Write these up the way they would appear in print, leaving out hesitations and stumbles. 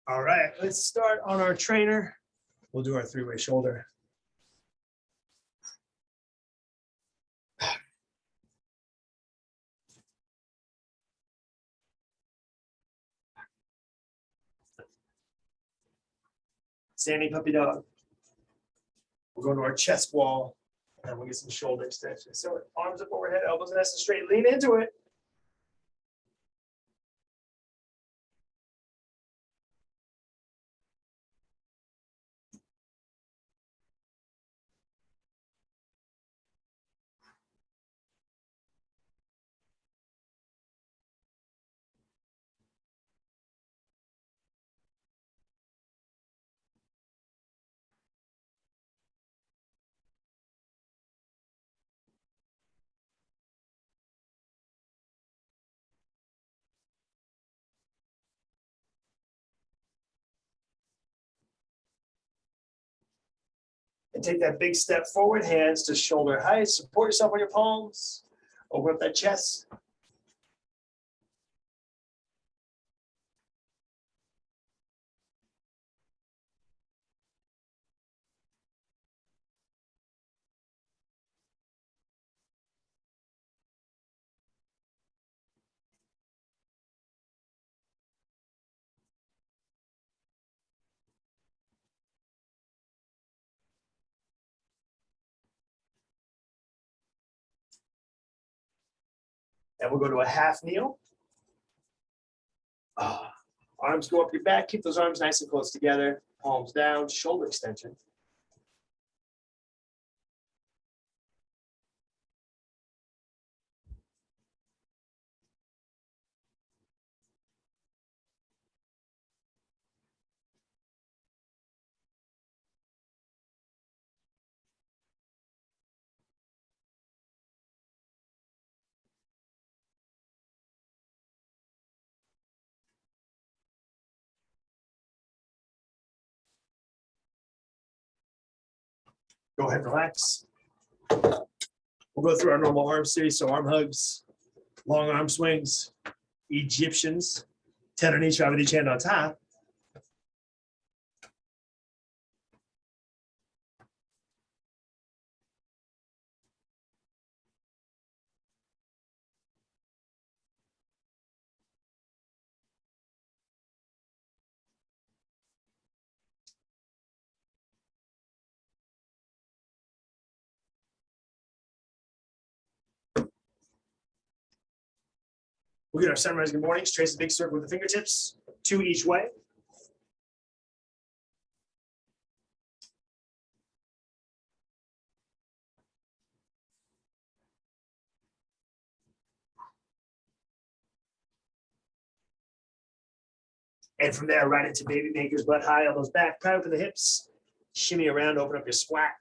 All right, let's start on our trainer. We'll do our three-way shoulder. Standing puppy dog. We'll go to our chest wall, and we'll get some shoulder extension. So arms up overhead, elbows nice and straight. Lean into it. And take that big step forward, hands to shoulder height. Support yourself on your palms. Open up that chest. And we'll go to a half kneel. Arms go up your back. Keep those arms nice and close together. Palms down, shoulder extension. Go ahead and relax. We'll go through our normal arm series. So arm hugs, long arm swings, Egyptians, 10 on each, 5 with each hand on top. We'll get our sunrise good mornings. Trace a big circle with the fingertips, 2 each way. And from there, right into baby makers, butt high, elbows back, proud for the hips. Shimmy around, open up your splat.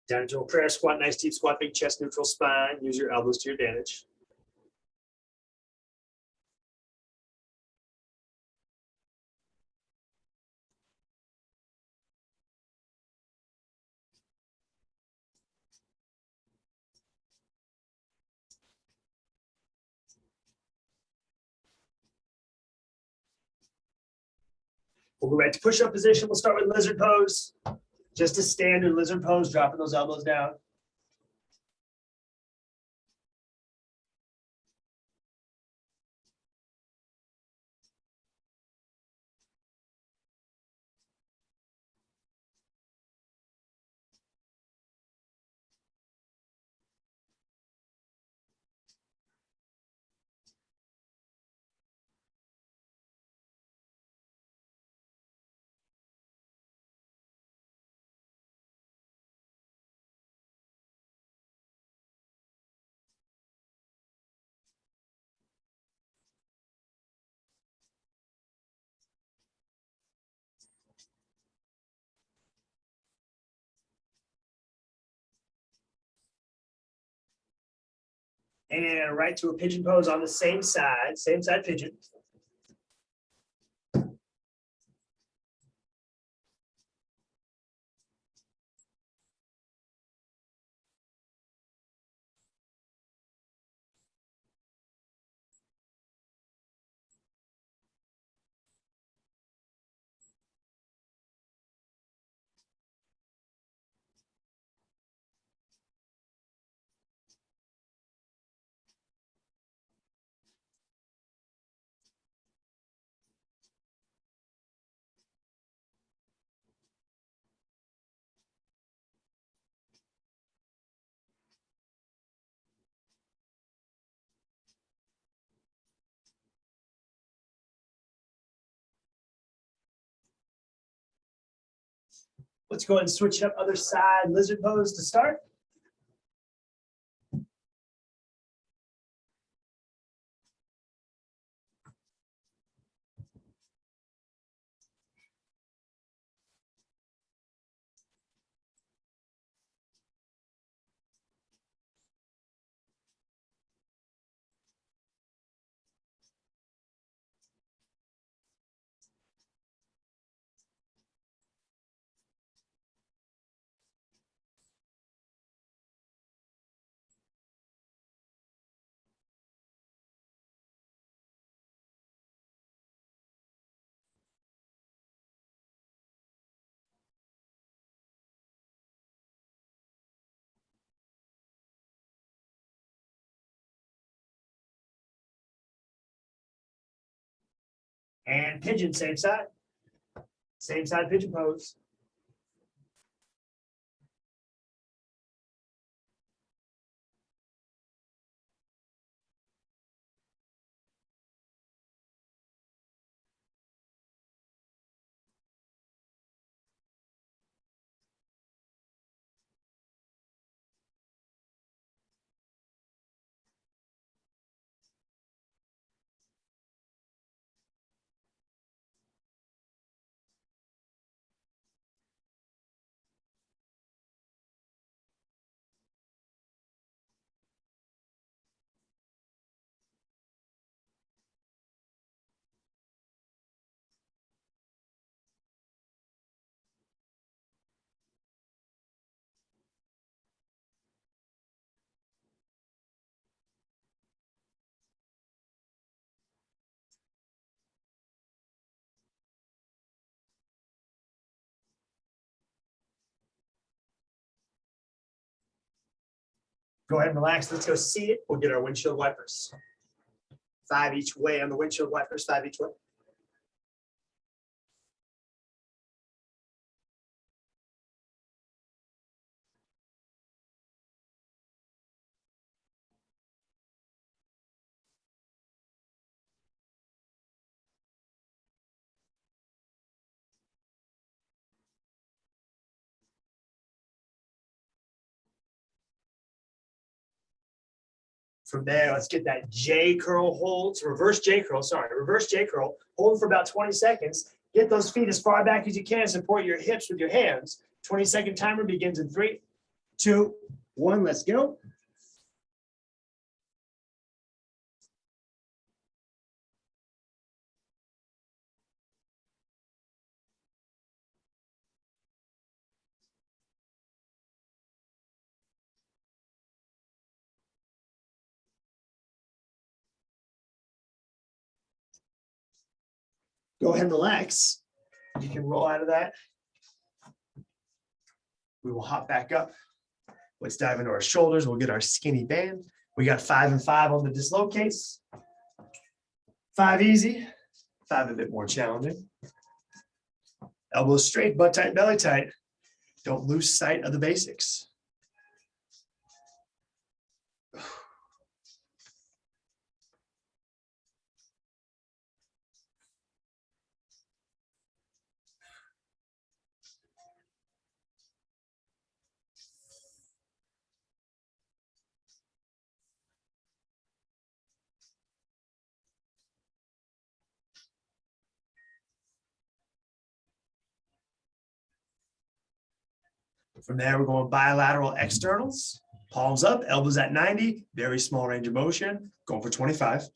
Down into a prayer squat, nice deep squat, big chest, neutral spine. Use your elbows to your advantage. We'll go back to push-up position. We'll start with lizard pose. Just a standard lizard pose, dropping those elbows down. And right to a pigeon pose on the same side pigeon. Let's go ahead and switch up other side lizard pose to start. And pigeon, same side. Same side pigeon pose. Go ahead and relax. Let's go see it. We'll get our windshield wipers. 5 each way on the windshield wipers, 5 each way. From there, let's get that J curl hold, reverse J curl, hold for about 20 seconds. Get those feet as far back as you can, support your hips with your hands. 20-second timer begins in 3, 2, 1, let's go. Go ahead and relax. You can roll out of that. We will hop back up. Let's dive into our shoulders. We'll get our skinny band. We got 5 and 5 on the dislocates. 5 easy, 5 a bit more challenging. Elbows straight, butt tight, belly tight. Don't lose sight of the basics. From there, we're going bilateral externals. Palms up, elbows at 90, very small range of motion, going for 25.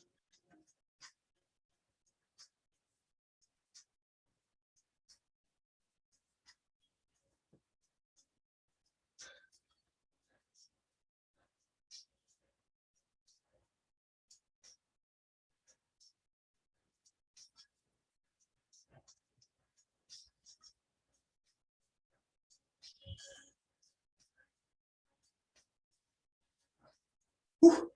Whew.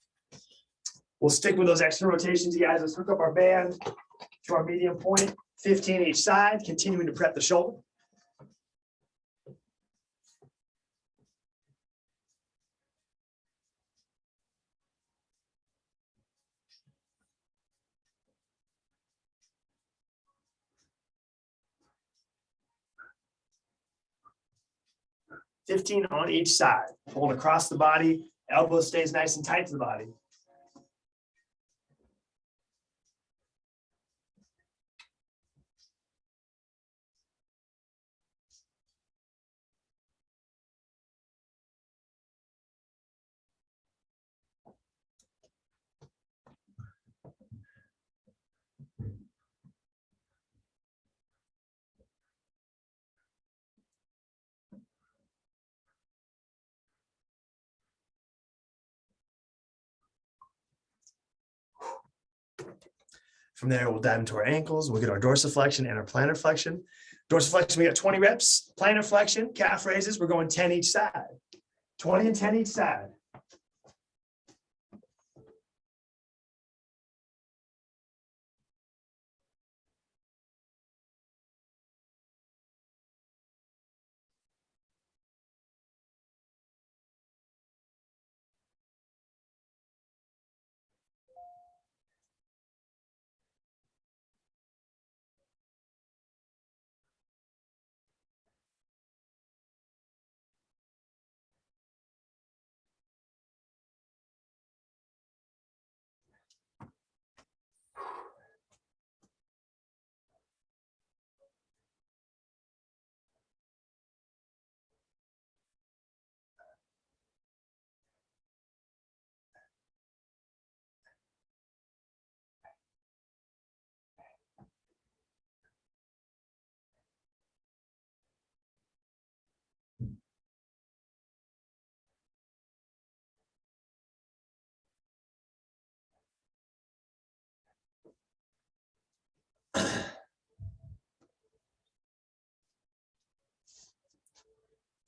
We'll stick with those extra rotations, you guys. Let's hook up our band to our medium point, 15 each side, continuing to prep the shoulder. $15 on each side, pulling across the body, elbow stays nice and tight to the body. From there, we'll dive into our ankles. We'll get our dorsiflexion and our plantar flexion. Dorsiflexion, we got 20 reps. Plantar flexion, calf raises, we're going 10 each side. 20 and 10 each side.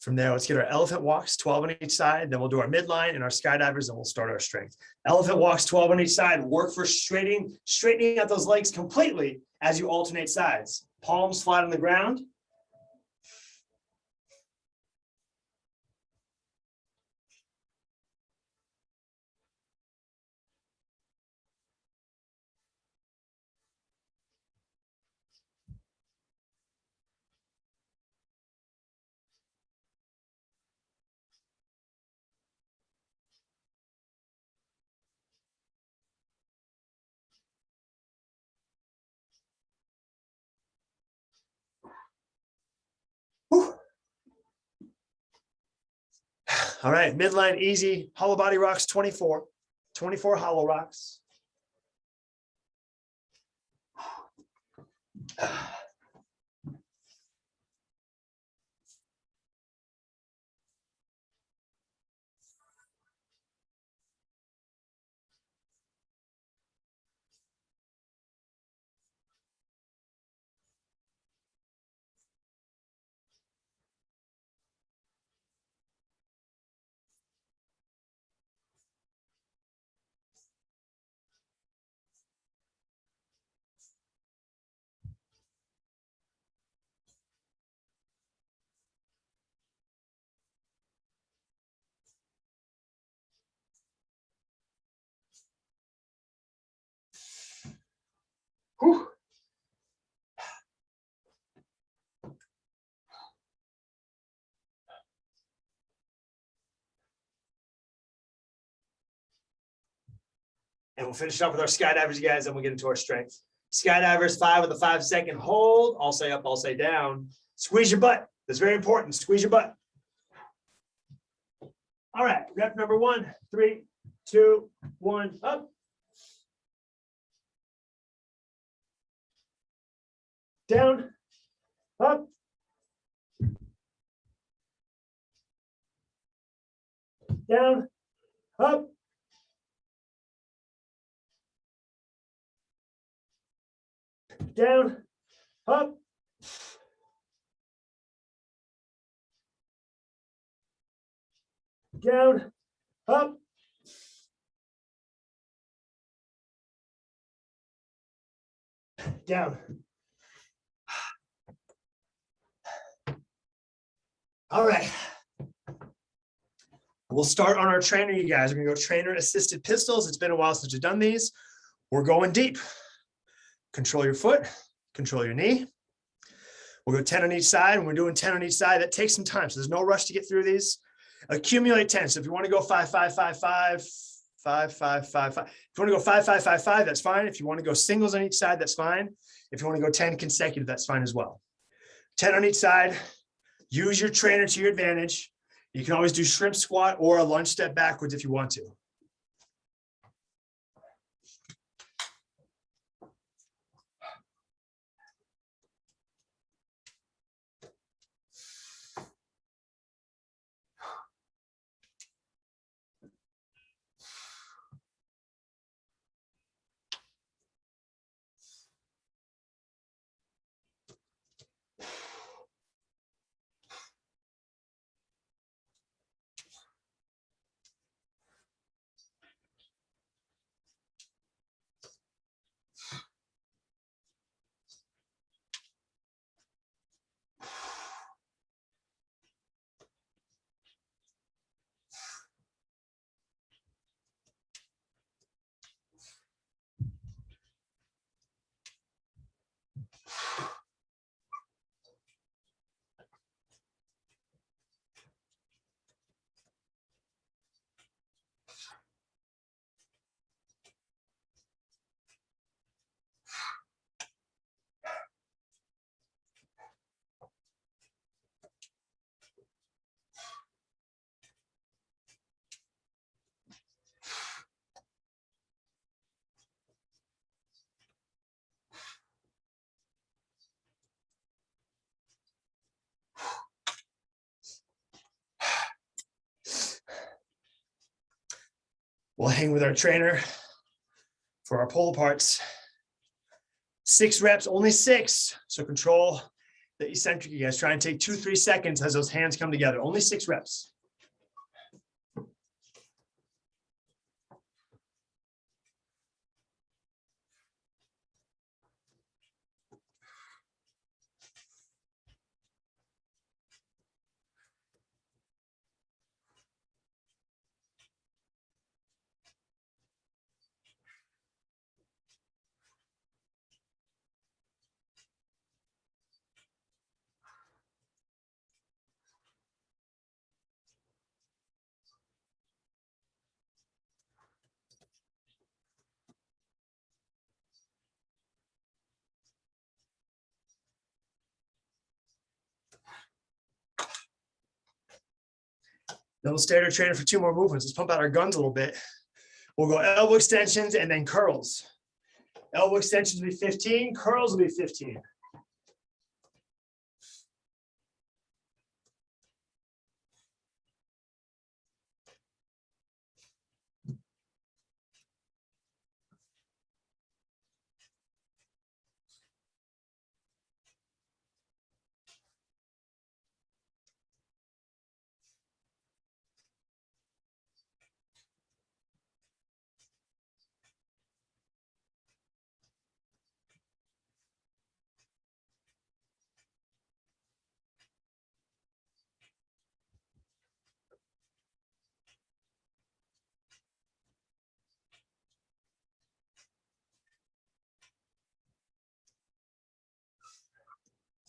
From there, let's get our elephant walks, 12 on each side. Then we'll do our midline and our skydivers, and we'll start our strength. Elephant walks, 12 on each side. Work for straightening out those legs completely as you alternate sides. Palms flat on the ground. Whew. All right, midline easy. Hollow body rocks, 24. 24 hollow rocks. Whew. And we'll finish up with our skydivers, you guys, and we'll get into our strength. Skydivers, 5 with a 5-second hold. I'll say up, I'll say down. Squeeze your butt. That's very important. Squeeze your butt. All right, rep number 1, 3, 2, 1, up. Down, up. Down, up. Down, up. Down, up. Down. All right. We'll start on our trainer, you guys. We're gonna go trainer assisted pistols. It's been a while since we've done these. We're going deep. Control your foot, control your knee. We'll go 10 on each side, and we're doing 10 on each side. That takes some time, so there's no rush to get through these. Accumulate 10. So if you want to go 5, 5, 5, 5, 5, 5, 5, 5. If you want to go 5, 5, 5, 5, that's fine. If you want to go singles on each side, that's fine. If you want to go 10 consecutive, that's fine as well. 10 on each side. Use your trainer to your advantage. You can always do shrimp squat or a lunge step backwards if you want to. We'll hang with our trainer for our pull aparts. 6 reps, only 6. So control the eccentric. You guys try and take 2, 3 seconds as those hands come together. Only 6 reps. Then we'll stay at our trainer for 2 more movements. Let's pump out our guns a little bit. We'll go elbow extensions and then curls. Elbow extensions will be 15, curls will be 15.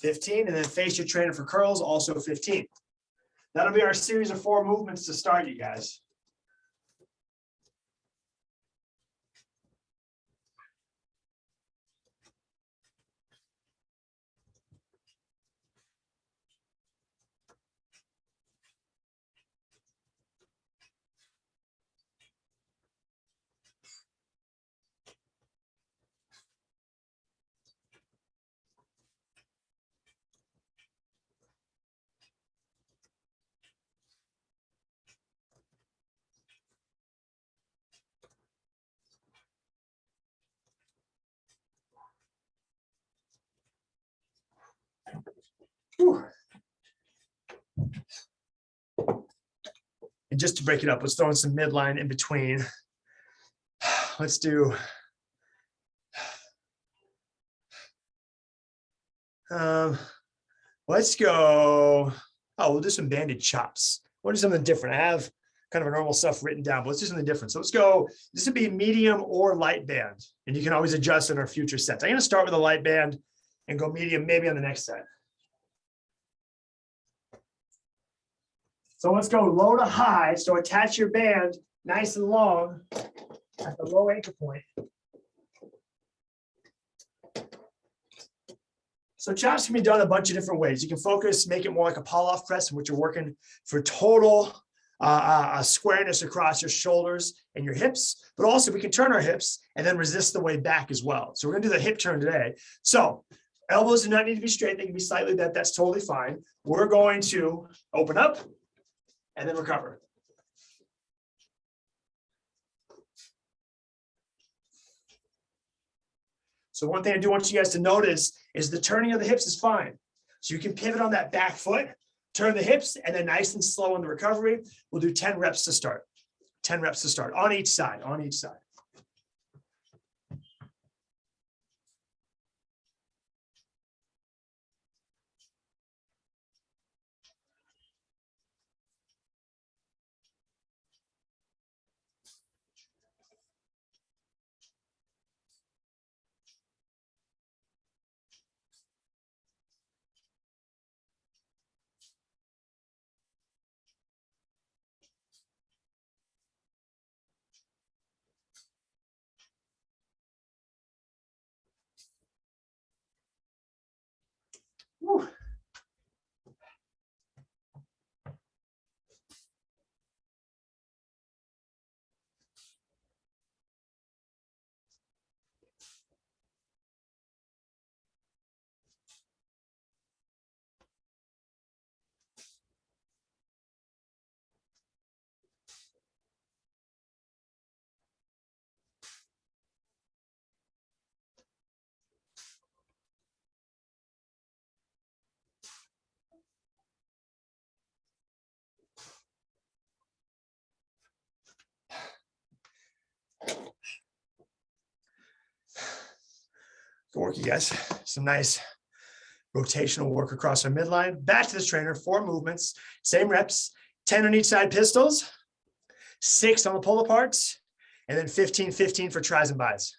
$15, and then face your trainer for curls, also 15. That'll be our series of 4 movements to start, you guys. Whew. And just to break it up, let's throw in some midline in between. Let's do let's go. Oh, we'll do some banded chops. We'll do something different. I have kind of a normal stuff written down, but let's do something different. So let's go. This would be medium or light band, and you can always adjust in our future sets. I'm going to start with a light band and go medium maybe on the next set. So let's go low to high. So attach your band nice and long at the low anchor point. So chops can be done a bunch of different ways. You can focus, make it more like a pull-off press in which you're working for total squareness across your shoulders and your hips, but also we can turn our hips and then resist the way back as well. So we're gonna do the hip turn today. So elbows do not need to be straight. They can be slightly bent. That's totally fine. We're going to open up and then recover. So one thing I do want you guys to notice is the turning of the hips is fine. So you can pivot on that back foot, turn the hips, and then nice and slow on the recovery. We'll do 10 reps to start. 10 reps to start on each side, on each side. Whew. Good work, you guys. Some nice rotational work across our midline. Back to this trainer, 4 movements, same reps, 10 on each side pistols, 6 on the pull aparts, and then 15, 15 for tries and buys.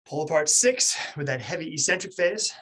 Pull apart 6 with that heavy eccentric phase.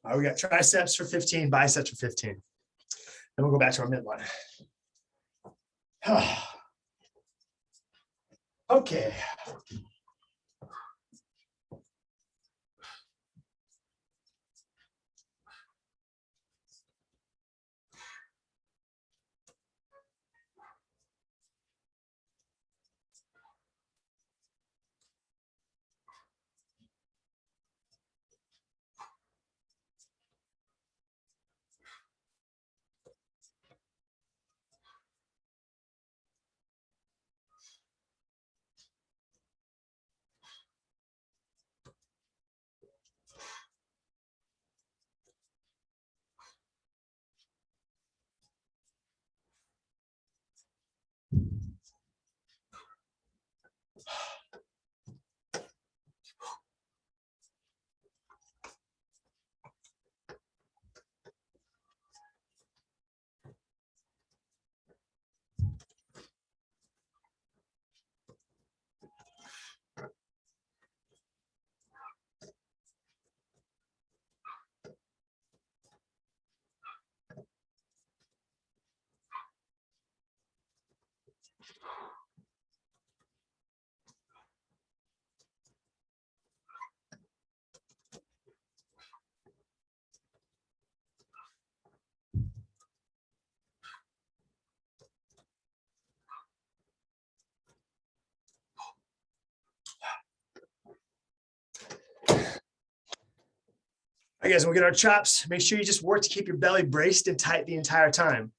All right, we got triceps for 15, biceps for 15. Then we'll go back to our midline. Okay. All right, guys, we'll get our chops. Make sure you just work to keep your belly braced and tight the entire time.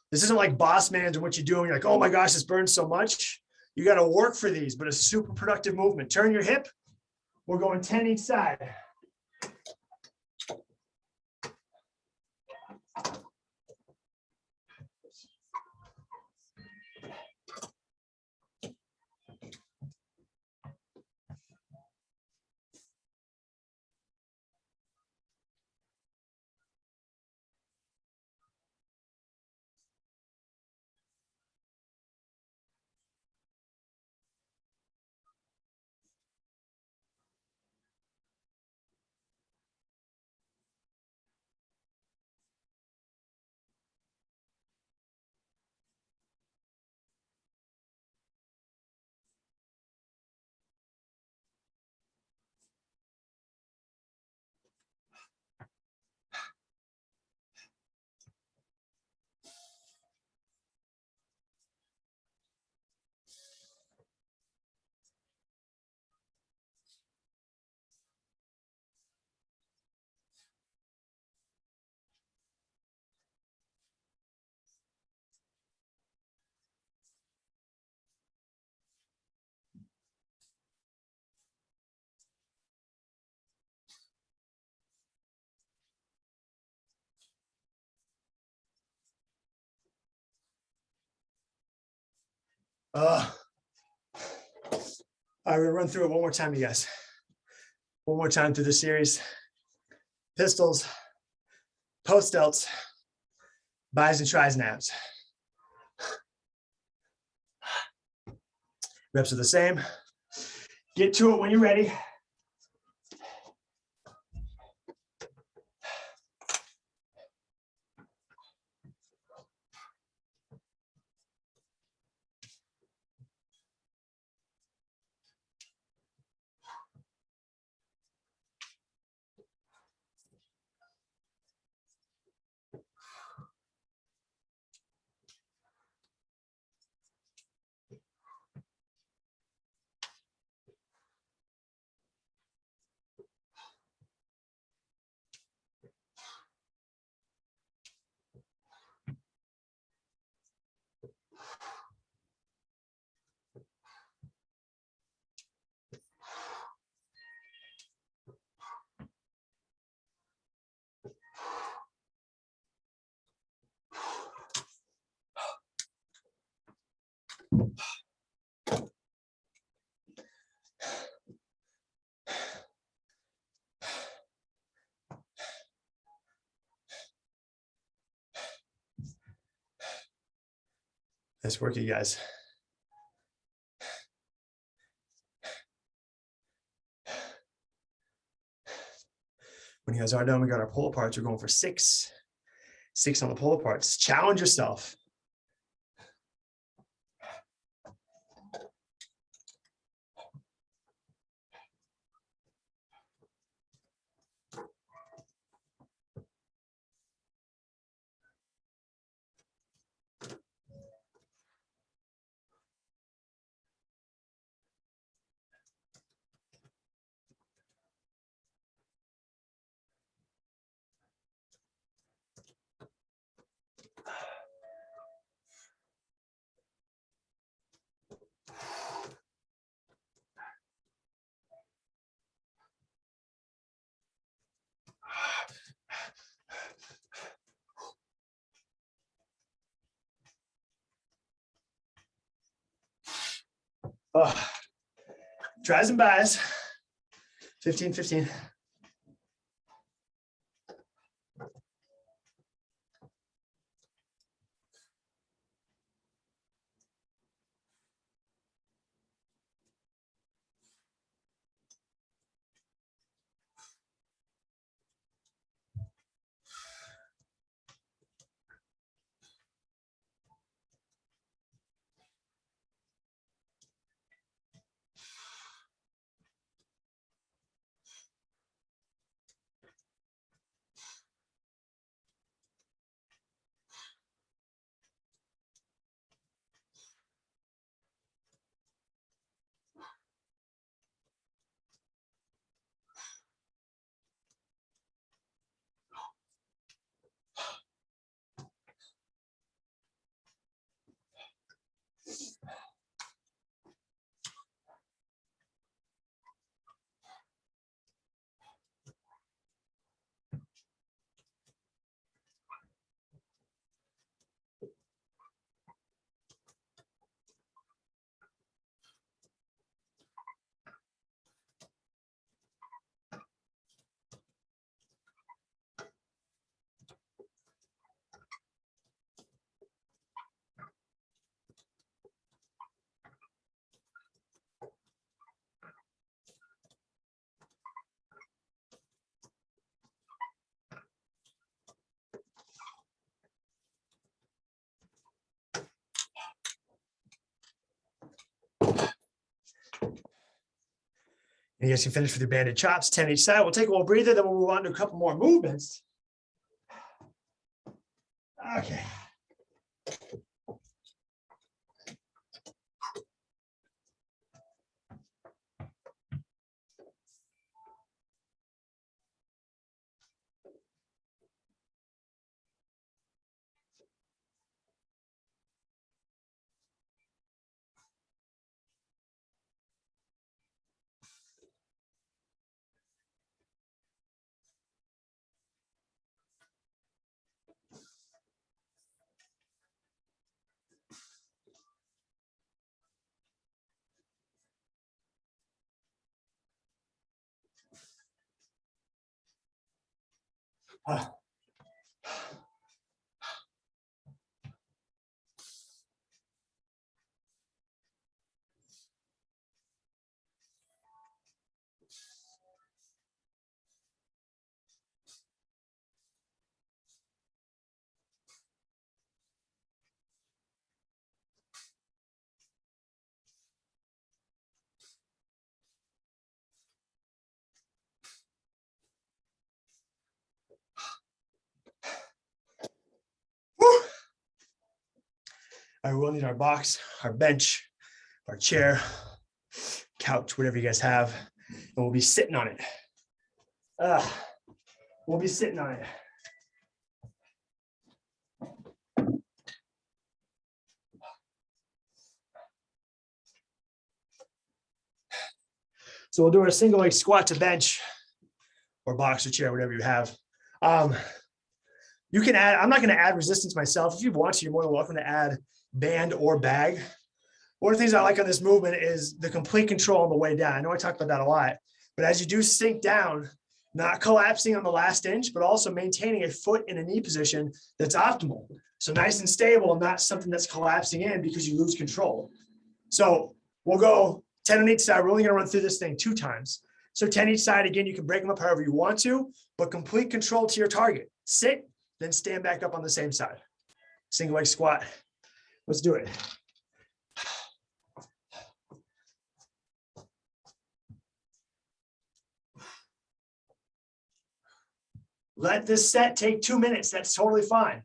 This isn't like boss man's and what you do and you're like, oh my gosh, this burns so much. You got to work for these, but a super productive movement. Turn your hip. We're going 10 each side. All right, we're gonna run through it one more time, you guys. One more time through the series. Pistols, post delts, bis and tris and abs. Reps are the same. Get to it when you're ready. Nice work, you guys. When you guys are done, we got our pull aparts. We're going for 6 on the pull aparts. Challenge yourself. Oh, tries and buys. 15. And you guys can finish with your banded chops, 10 each side. We'll take a little breather, then we'll move on to a couple more movements. Okay. All right, we'll need our box, our bench, our chair, couch, whatever you guys have, and we'll be sitting on it. We'll be sitting on it. So we'll do a single leg squat to bench or box or chair, whatever you have. You can add, I'm not going to add resistance myself. If you want to, you're more than welcome to add band or bag. One of the things I like on this movement is the complete control on the way down. I know I talked about that a lot, but as you do sink down, not collapsing on the last inch, but also maintaining a foot in a knee position that's optimal. So nice and stable, not something that's collapsing in because you lose control. So we'll go 10 on each side. We're only going to run through this thing 2 times. So 10 each side. Again, you can break them up however you want to, but complete control to your target. Sit, then stand back up on the same side. Single leg squat. Let's do it. Let this set take 2 minutes. That's totally fine.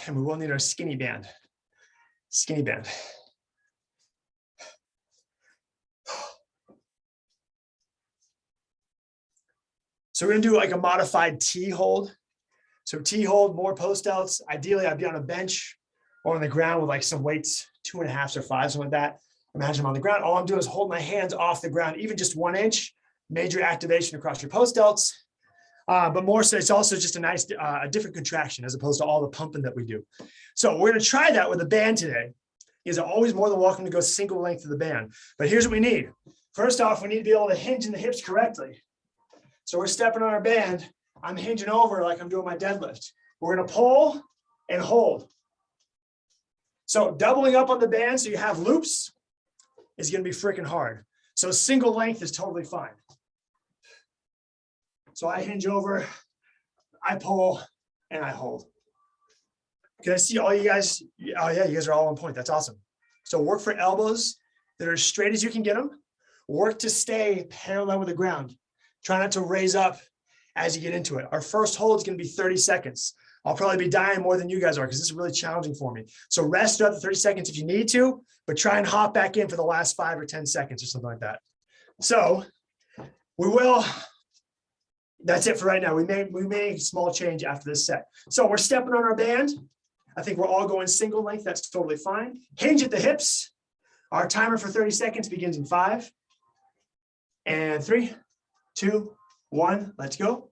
And we will need our skinny band. Skinny band. So we're gonna do like a modified T hold. So T hold, more post outs. Ideally, I'd be on a bench or on the ground with like some weights, 2.5s or 5s, something like that. Imagine I'm on the ground. All I'm doing is hold my hands off the ground, even just 1 inch. Major activation across your post outs. But more so, it's also just a nice, a different contraction as opposed to all the pumping that we do. So we're gonna try that with a band today. You guys are always more than welcome to go single length of the band. But here's what we need. First off, we need to be able to hinge in the hips correctly. So we're stepping on our band. I'm hinging over like I'm doing my deadlift. We're gonna pull and hold. So doubling up on the band so you have loops is gonna be freaking hard. So single length is totally fine. So I hinge over, I pull, and I hold. Can I see all you guys? Oh yeah, you guys are all on point. That's awesome. So work for elbows that are as straight as you can get them. Work to stay parallel with the ground. Try not to raise up as you get into it. Our first hold is going to be 30 seconds. I'll probably be dying more than you guys are because this is really challenging for me. So rest throughout the 30 seconds if you need to, but try and hop back in for the last 5 or 10 seconds or something like that. So we will, that's it for right now. We may small change after this set. So we're stepping on our band. I think we're all going single length. That's totally fine. Hinge at the hips. Our timer for 30 seconds begins in 5 and 3, 2, 1. Let's go.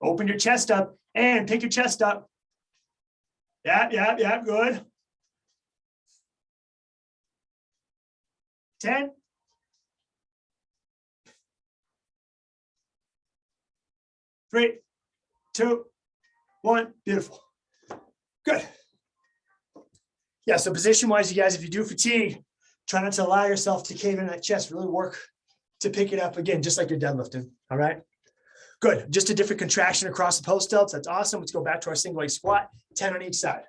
Open your chest up and pick your chest up. Yeah, good. 10. 3, 2, 1. Beautiful. Good. Yeah, so position-wise, you guys, if you do fatigue, try not to allow yourself to cave in that chest. Really work to pick it up again, just like you're deadlifting. All right. Good. Just a different contraction across the post delts. That's awesome. Let's go back to our single leg squat, 10 on each side.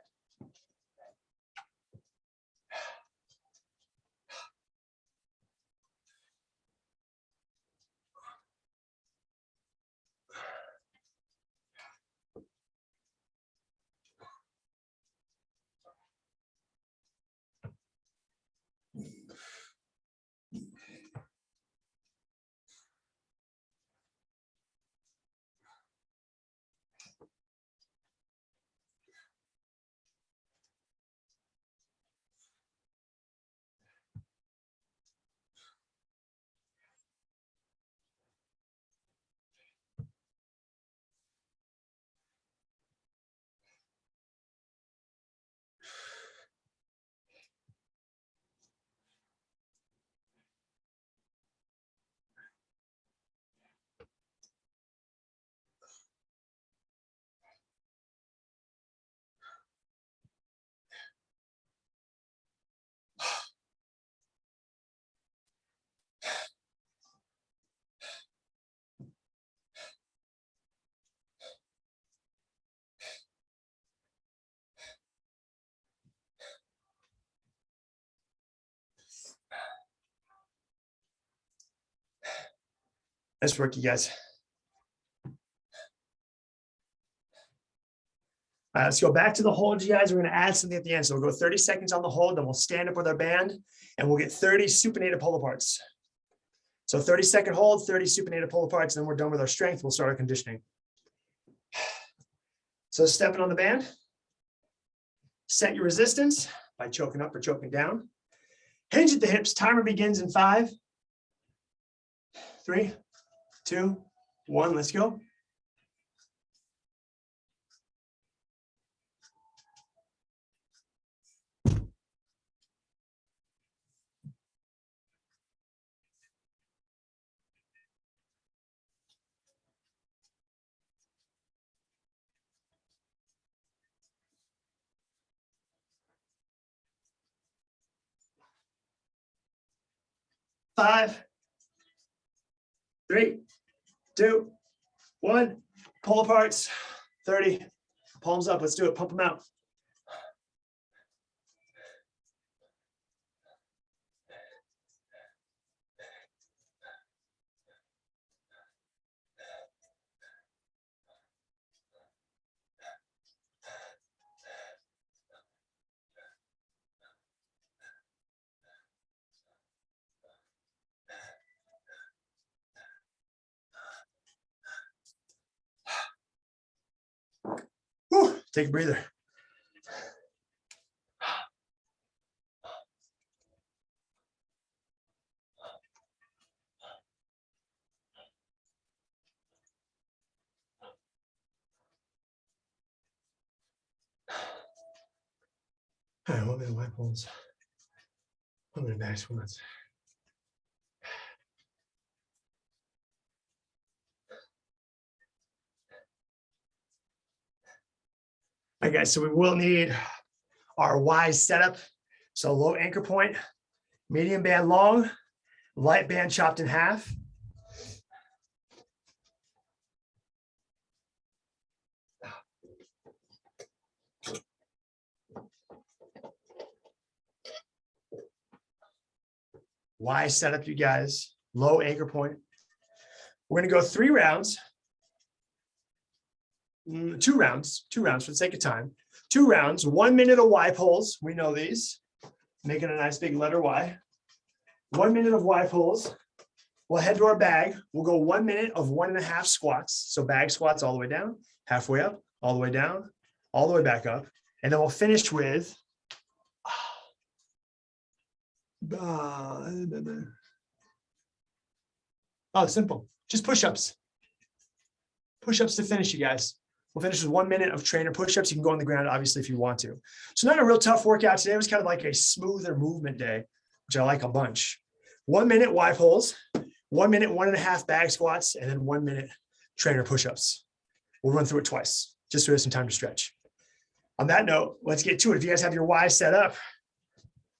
Nice work, you guys. Let's go back to the hold, you guys. We're going to add something at the end. So we'll go 30 seconds on the hold, then we'll stand up with our band, and we'll get 30 supinated pull aparts. So 30-second hold, 30 supinated pull aparts, and then we're done with our strength. We'll start our conditioning. So stepping on the band, set your resistance by choking up or choking down. Hinge at the hips. Timer begins in 5, 3, 2, 1. Let's go. Five, 3, 2, 1. Pull aparts. 30. Palms up. Let's do it. Pump them out. Whew, take a breather. All right, 1 minute wide pulls. 1 minute back squats. All right, guys, so we will need our Y setup. So low anchor point, medium band long, light band chopped in half. Y setup, you guys, low anchor point. We're going to go 3 rounds. 2 rounds for the sake of time. 2 rounds, 1 minute of Y pulls. We know these, making a nice big letter Y. 1 minute of Y pulls. We'll head to our bag. We'll go 1 minute of 1.5 squats. So bag squats all the way down, halfway up, all the way down, all the way back up. And then we'll finish with simple. Just push-ups. Push-ups to finish, you guys. We'll finish with 1 minute of trainer push-ups. You can go on the ground, obviously, if you want to. So not a real tough workout today. It was kind of like a smoother movement day, which I like a bunch. 1 minute Y pulls, 1 minute, 1.5 bag squats, and then 1 minute trainer push-ups. We'll run through it twice, just so there's some time to stretch. On that note, let's get to it. If you guys have your Y set up,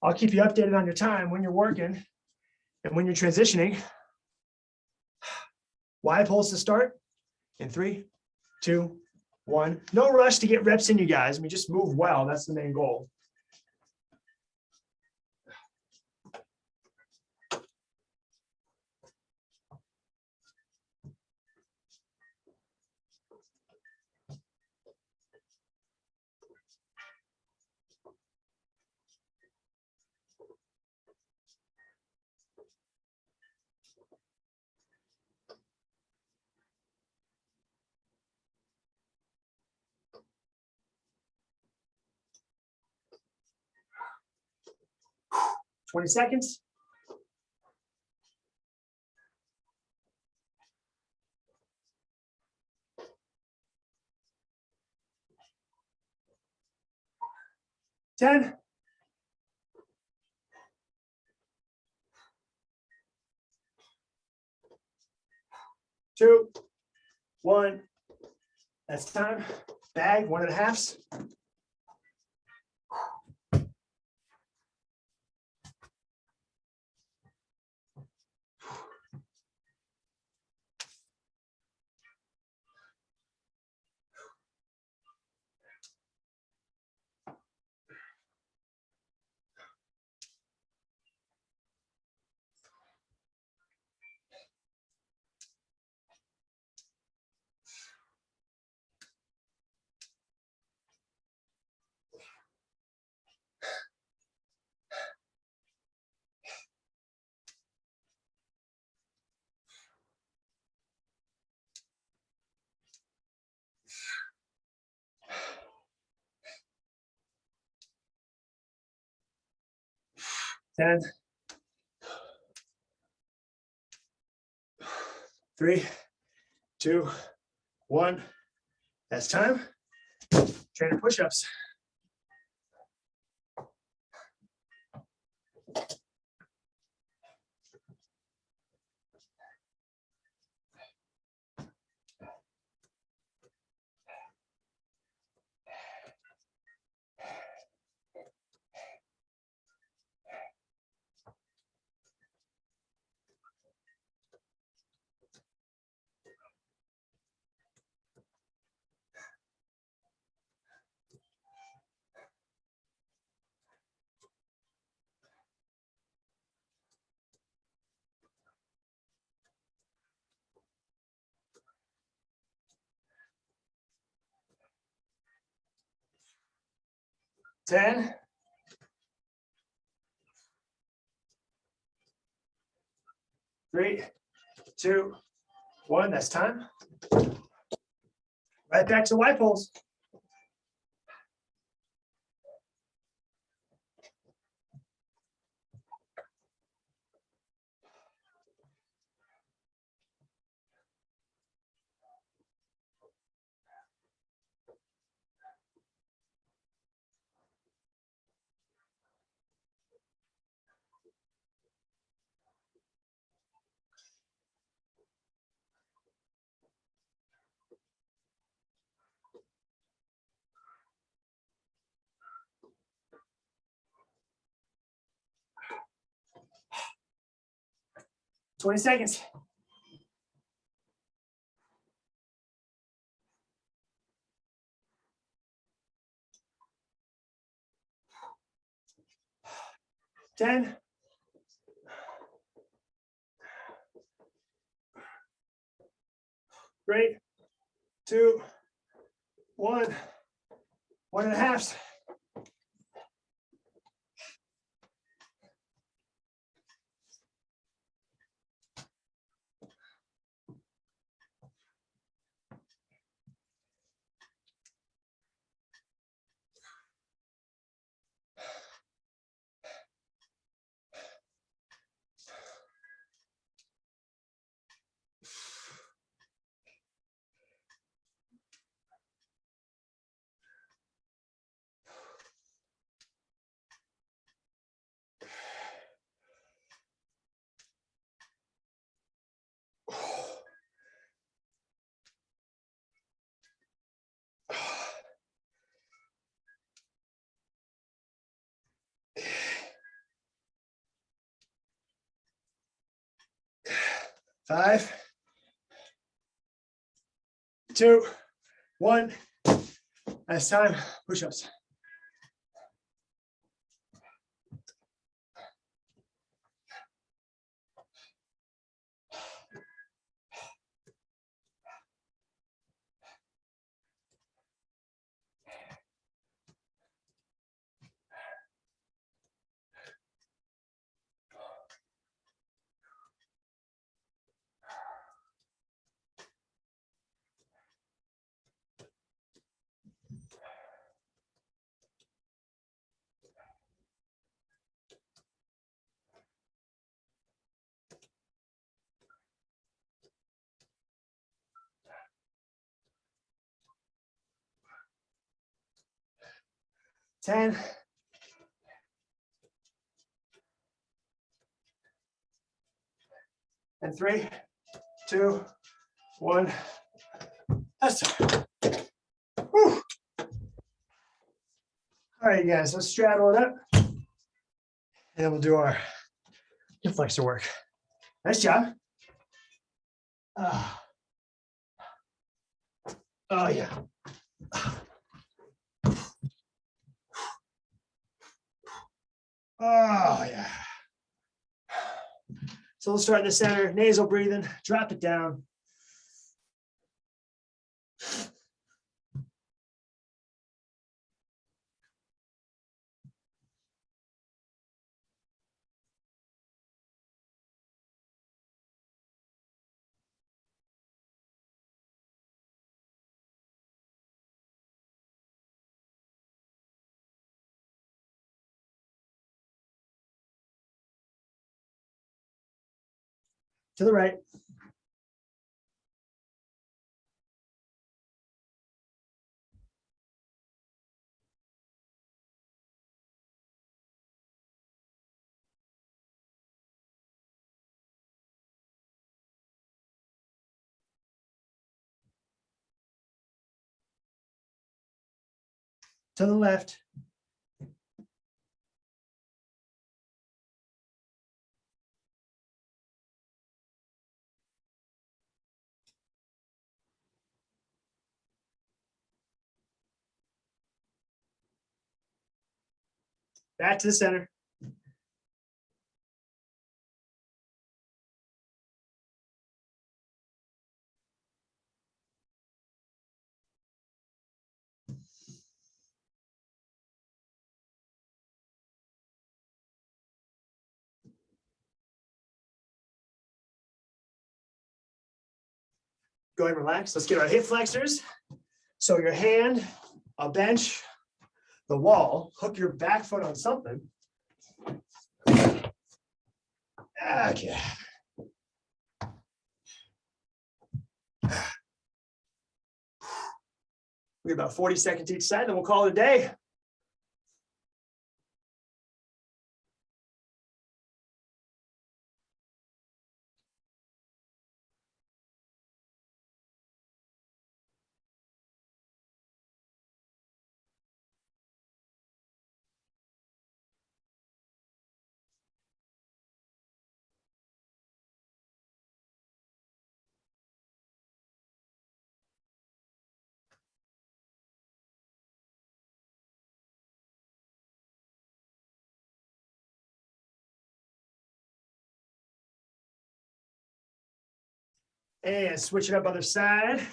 I'll keep you updated on your time when you're working and when you're transitioning. Y pulls to start in 3, 2, 1. No rush to get reps in, you guys. I mean, just move well. That's the main goal. Twenty seconds. Ten. 2, 1. That's time. Bag 1.5s. 10, 3, 2, 1. That's time. Trainer push-ups. Ten, 3, 2, 1. That's time. Right back to Y pulls. Twenty seconds. Ten, 3, 2, 1. 1.5. Five, 2, 1. That's time. Push-ups. Ten, 3, 2, 1. That's time. Whew. All right, guys, let's straddle it up. And then we'll do our hip flexor work. Nice job. Oh, yeah. Oh, yeah. So we'll start in the center, nasal breathing, drop it down. To the right. To the left. Back to the center. Go ahead and relax. Let's get our hip flexors. So your hand, a bench, the wall, hook your back foot on something. Okay. We have about 40 seconds each side, then we'll call it a day. And switch it up other side.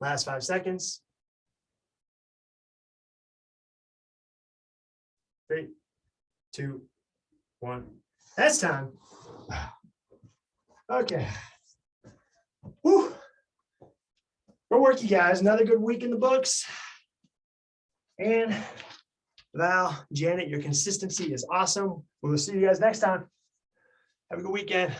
Last 5 seconds. 3, 2, 1. That's time. Okay. Woo. Good work, you guys. Another good week in the books. And Val, Janet, your consistency is awesome. We'll see you guys next time. Have a good weekend.